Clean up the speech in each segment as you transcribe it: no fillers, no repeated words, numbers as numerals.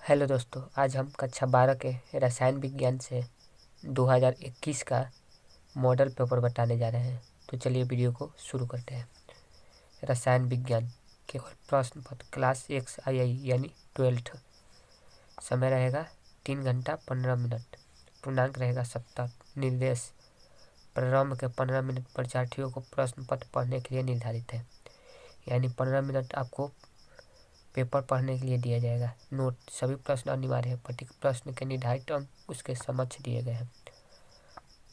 Hello दोस्तों, आज हम कक्षा 12 के रसायन विज्ञान से 2021 का मॉडल पेपर बताने जा रहे हैं। तो चलिए वीडियो को शुरू करते हैं। रसायन विज्ञान केवल प्रश्न पत्र क्लास XII यानी 12th। समय रहेगा 3 घंटा 15 मिनट। पूर्णांक रहेगा 70। निर्देश प्रारंभ के 15 मिनट परीक्षार्थियों को प्रश्न पत्र पढ़ने के लिए निर्धारित है, यानी 15 मिनट आपको पेपर पढ़ने के लिए दिया जाएगा। नोट: सभी प्रश्न अनिवार्य है। प्रत्येक प्रश्न के निर्धारित अंक उसके समक्ष दिए गए हैं।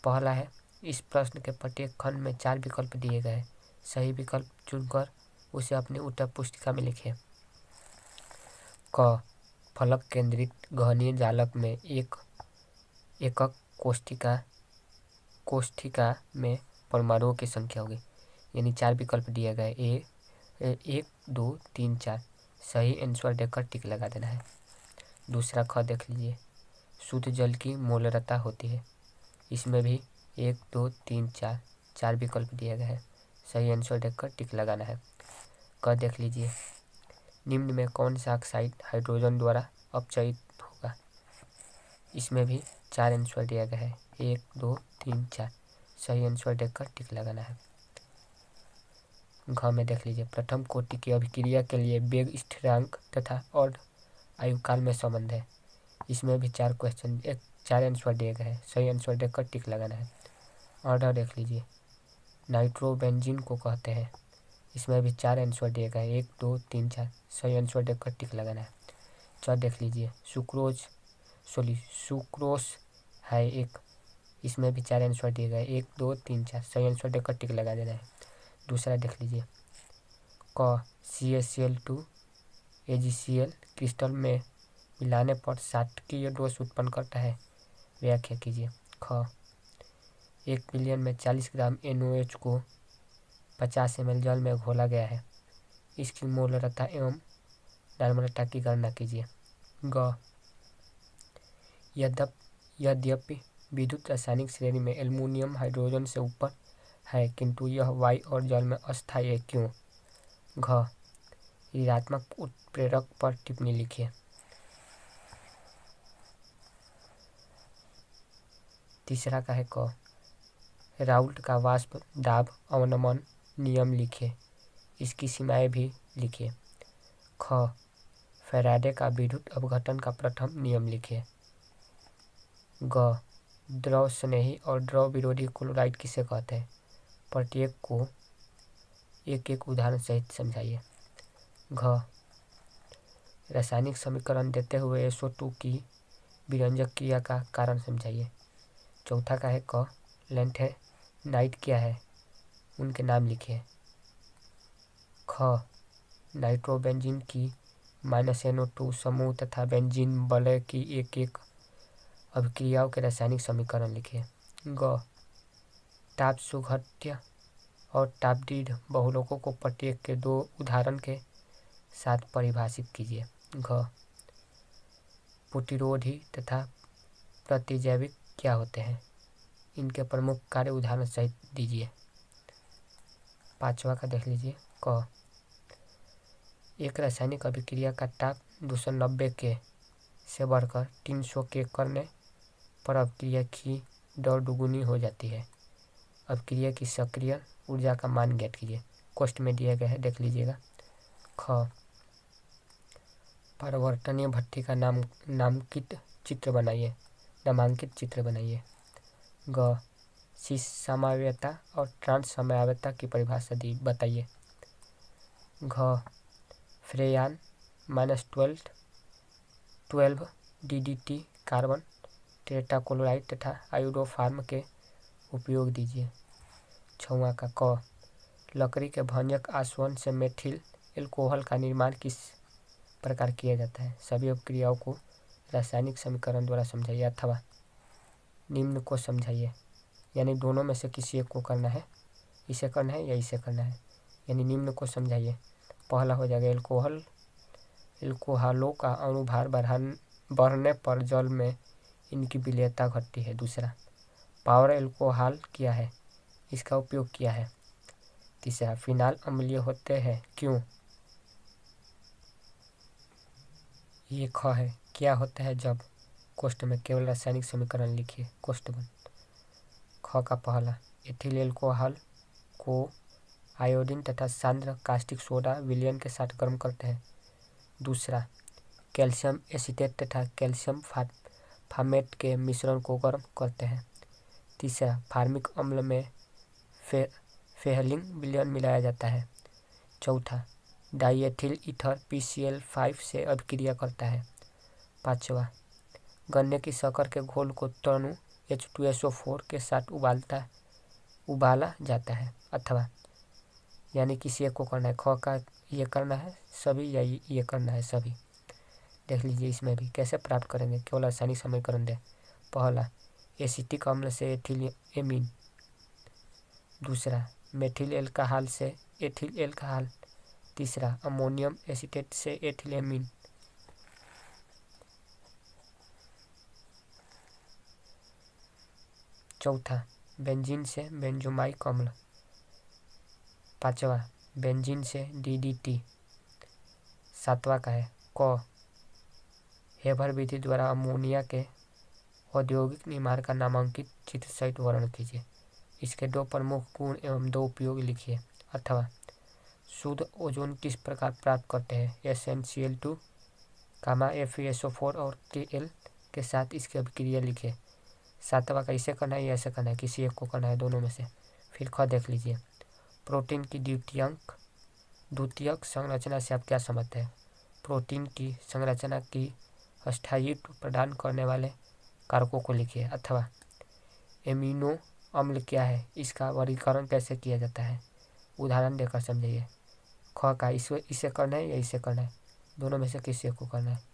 पहला है, इस प्रश्न के प्रत्येक खंड में 4 विकल्प दिए गए हैं। सही विकल्प चुनकर उसे अपनी उत्तर पुस्तिका में लिखें। क, फलक केंद्रित गहनीय जालक में एक एकक कोष्ठिका में परमाणुओं की संख्या होगी, यानी 4 विकल्प दिए गए। 1, 2, 3, 4। सही आंसर देकर टिक लगा देना है। दूसरा ख देख लीजिए। शुद्ध जल की मोलरता होती है। इसमें भी 1, 2, 3, 4 विकल्प दिए गए हैं। सही आंसर देकर टिक लगाना है। क देख लीजिए। निम्न में कौन सा ऑक्साइड हाइड्रोजन द्वारा अपचयित होगा? इसमें भी 4 आंसर दिया गया है। 1, 2, 3, 4। सही आंसर देकर टिक लगाना है। घ में देख लीजिए। प्रथम कोटि की अभिक्रिया के लिए वेग स्थिरांक तथा अर्ध आयुकाल में संबंध है। इसमें भी 4 आंसर दिए गए हैं। सही आंसर देकर टिक लगाना है। अर्ध देख लीजिए। नाइट्रोबेंजीन को कहते हैं। इसमें भी 4 आंसर दिए गए हैं। 1, 2, 3, 4। सही आंसर देकर टिक लगाना है। च देख लीजिए। सुक्रोस है एक। इसमें भी 4 आंसर दिए गए। 1, 2, 3, 4। सही आंसर देकर टिक लगा देना है। दूसरा देख लीजिए। क, CaCl2 AgCl क्रिस्टल में मिलाने पर शातकीय दोष उत्पन्न करता है। व्याख्या कीजिए। ख, 1 मिलियन में 40 ग्राम NOH को 50 ml जल में घोला गया है। इसकी मोलरता एवं नॉर्मलता की गणना कीजिए। ग, यद्यपि विद्युत रासायनिक श्रेणी में एल्युमिनियम हाइड्रोजन से ऊपर है, किंतु यह वायु और जल में अस्थायी है। क्यों? घ, ऋणात्मक उत्प्रेरक पर टिप्पणी लिखिए। तीसरा का है क, राउल्ट का वाष्प दाब अवनमन नियम लिखिए। इसकी सीमाएं भी लिखिए। ख, फैराडे का विद्युत अपघटन का प्रथम नियम लिखिए। ग, द्रव स्नेही और द्रव विरोधी क्लोराइड किसे कहते हैं? प्रत्येक को एक एक उदाहरण सहित समझाइए। घ, रासायनिक समीकरण देते हुए SO2 की विरंजक क्रिया का कारण समझाइए। चौथा का है क, लैंथेनाइड क्या है? उनके नाम लिखिए। ख, नाइट्रोबेंजीन की -NO2 समूह तथा बेंजीन वलय की एक एक अभिक्रियाओं के रासायनिक समीकरण लिखिए। ग, ताप सुघट्य और तापदीर्घ बहुलकों को प्रत्येक के 2 उदाहरण के साथ परिभाषित कीजिए। घ, प्रतिरोधी तथा प्रतिजैविक क्या होते हैं? इनके प्रमुख कार्य उदाहरण सहित दीजिए। पांचवा का देख लीजिए। क, एक रासायनिक अभिक्रिया का ताप 290 K से बढ़कर 300 K करने पर अभिक्रिया की दर दुगुनी हो जाती है। अभिक्रिया की सक्रिय ऊर्जा का मान ज्ञात कीजिए। क्वेश्चन में दिया गया है, देख लीजिएगा। ख, परिवर्तनीय भट्ठी का नामांकित चित्र बनाइए। ग, cis समवायता और ट्रांस समवायता की परिभाषा बताइए। घ, फ्रेयान -12 DDT कार्बन टेट्राक्लोराइड तथा आयोडोफार्म के उपयोग दीजिए। छवा का क, लकड़ी के भंजक आसवन से मेथिल एल्कोहल का निर्माण किस प्रकार किया जाता है? सभी अभिक्रियाओं को रासायनिक समीकरण द्वारा समझाइए अथवा निम्न को समझाइए। यानी दोनों में से किसी एक को करना है, इसे करना है या इसे करना है। यानी निम्न को समझाइए। पहला हो जाएगा एल्कोहलों का अणुभार बढ़ने पर जल में इनकी विलेयता घटती है। दूसरा, पावर एल्कोहल क्या है? इसका उपयोग किया है। तीसरा, फिनाल अम्लीय होते हैं क्यों? ये ख है। क्या होता है जब कोष्ठ में केवल रासायनिक समीकरण लिखिए। कोष्ठ बंद। ख का पहला, एथिल एल्कोहल को आयोडीन तथा सांद्र कास्टिक सोडा विलयन के साथ गर्म करते हैं। दूसरा, कैल्शियम एसीटेट तथा कैल्शियम फार्मेट के मिश्रण को गर्म करते हैं। तीसरा, फार्मिक अम्ल में फेहलिंग विलयन मिलाया जाता है। चौथा, डाईएथिल ईथर PCl5 से अभिक्रिया करता है। पाँचवा, गन्ने की शक्कर के घोल को तरणु H2SO4 के साथ उबाला जाता है। अथवा यानी किसी एक को करना है। ख का ये करना है सभी या ये करना है सभी। देख लीजिए इसमें भी कैसे प्राप्त करेंगे। केवल रासायनिक समीकरण दें। पहला, एसिटिक अम्ल से एथिल एमीन। दूसरा, मेथिल एल्कोहल से एथिल एल्कोहल। तीसरा, अमोनियम एसीटेट से एथिल एमीन। चौथा, बेंजीन से बेंजोइक अम्ल। पांचवा, बेंजीन से DDT। सातवां का है क, हेबर विधि द्वारा अमोनिया के औद्योगिक निर्माण का नामांकित चित्र सहित वर्णन कीजिए। इसके दो प्रमुख गुण एवं दो उपयोग लिखिए। अथवा शुद्ध ओजोन किस प्रकार प्राप्त करते हैं। SnCl2, FeSO4 और Kl के साथ इसकी अभिक्रिया लिखिए। सातवां का इसे करना है या ऐसे करना है, किसी एक को करना है, दोनों में से। फिर ख देख लीजिए, प्रोटीन की द्वितीयक संरचना से आप क्या समझते हैं। प्रोटीन की संरचना की अस्थायित्व प्रदान करने वाले कारकों को लिखिए। अथवा एमिनो अम्ल क्या है, इसका वर्गीकरण कैसे किया जाता है, उदाहरण देकर समझिए। ख का इसे करना है या इसे करना है, दोनों में से किसी एक को करना है।